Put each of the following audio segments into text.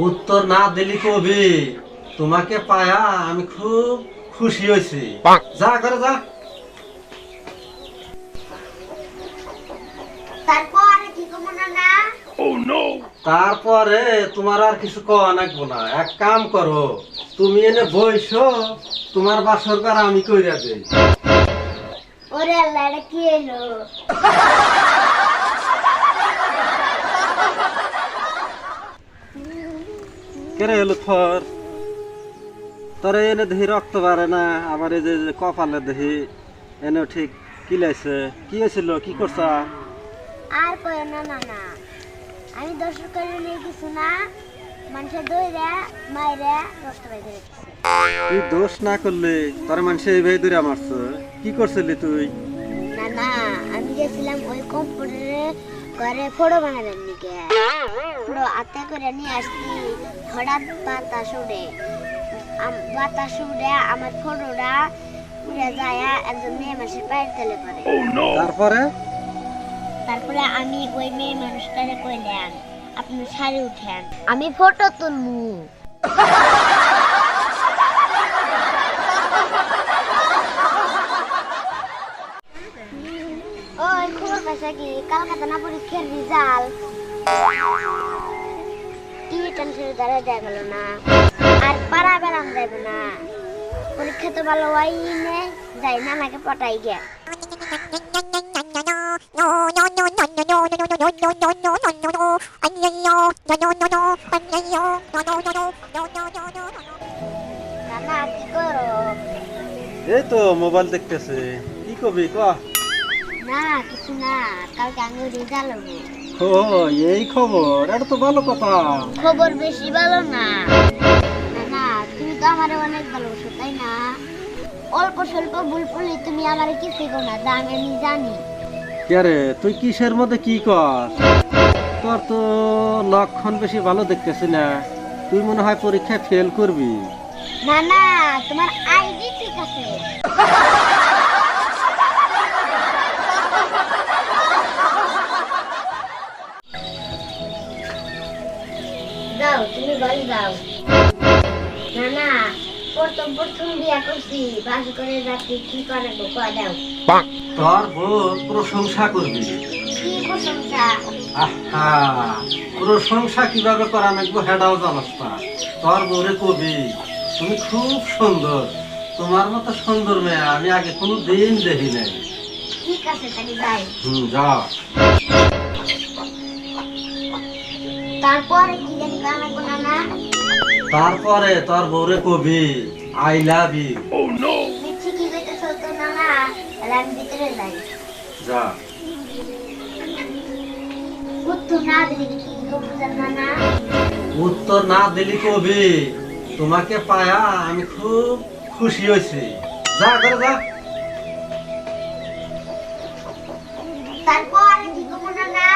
উত্তর না দিলি কবি তোমাকে পায়া আমি খুব খুশি হয়েছি। যা করে যা। তারপরে তোমার আর কিছু কওয়া লাগবো না। এক কাম করো, তুমি এনে বইসো, তোমার বাসর কর আমি কইরা দেই। ওরে আল্লাহ, এটা কি এলো? কেরে এলো থর? তোরে এনে দেখি রক্ত বাড়ে না, আবার এই যে কপালে দেখি এনে ঠিক কি লাইছে। কি হয়েছিল, কি করছা? আর কই না না না, আমি দর্শক করে নিয়ে কিছু না, মানুষের দইরা মাইরা নষ্ট করে দিয়েছে। তুই দোষ না করলে তোর মানুষে এইভাবে দূরে মারছে। কি করছিলি তুই? না না, আমি গেছিলাম ওই কম্পিউটারে করে ফটো বানাবেন নিকে। ফটো আতে করে নিয়ে আসছি, হঠাৎ বাতাস উড়ে আমার ফটোটা উড়ে যায় একজন মেয়ে মানুষের পায়ের তলে পড়ে। তারপরে আমি ওই মেয়ে মানুষটারে কইলাম, আপনি শাড়ি উঠেন, আমি ফটো তুলমু। ওই খবর পাইছে কি কলকাতা না পরীক্ষার রেজাল্ট টিভি টেনশনে দাঁড়ায় দেয়া গেল না, আর পাড়া বেড়াম যাইব না। পরীক্ষা তো ভালো হয় নে, যাই নানাকে পটাই গে। নানা কি করো? এই তো মোবাইল দেখতেছে। কি কবি ক? না কিছু না, কালকে আমি রেজাল্ট হবো। ও এই খবর, এটা তো ভালো কথা। খবর বেশি ভালো না। না তুমি তো আমারে অনেক ভালোবাসো, তাই না? অল্প স্বল্প ভুল করলে তুমি আমারে কি শেখো না, যা আমি জানি। কে তুই কিসের মধ্যে কি কর? তোর তো লক্ষণ বেশি ভালো দেখতেছি না। তুই মনে হয় পরীক্ষায় ফেল করবি। না না, তোমার আইডি ঠিক আছে। যাও তুমি বাড়ি যাও। না না, প্রথম বিয়া করছি, বাস করে যাচ্ছি, কি করে গো কয় দাও। তোর বউ প্রশংসা করবি। কি প্রশংসা? আহা, প্রশংসা কিভাবে করা লাগবো হেডাও জানাস না। তোর বউরে কবি, তুমি খুব সুন্দর। তোমার মতো সুন্দর মেয়ে আমি আগে কোনো দিন দেখি নাই। ঠিক আছে তাহলে যাই। যাও। তারপরে কি জানি গান লাগবো না না? তারপরে তোর বউরে কবি আই লাভ ইউ। তুমি ঠিকই কইতেছো তো না না, তাহলে আমি ভিতরে যাই। যা। উত্তর না দিলে কি বুঝান না না? উত্তর না দিলি কবি তোমাকে পায়া আমি খুব খুশি হয়েছি। যা করে যা। তারপরে কি করবো না না?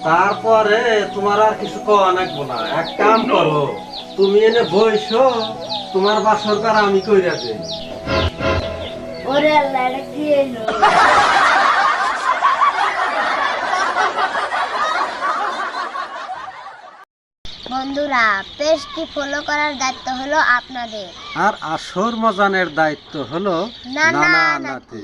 তারপরে তোমার আর কিছু কওয়া লাগবো না। এক কাম করো, তুমি এনে বইসো, তোমার বাসর কর আমি কইরা দেই। ওরে আল্লাহ, এটা কি এলো? বন্ধুরা, পেজটি ফলো করার দায়িত্ব হলো আপনাদের, আর আসর মজানের দায়িত্ব হলো নানা নানা নাতি। নাতি।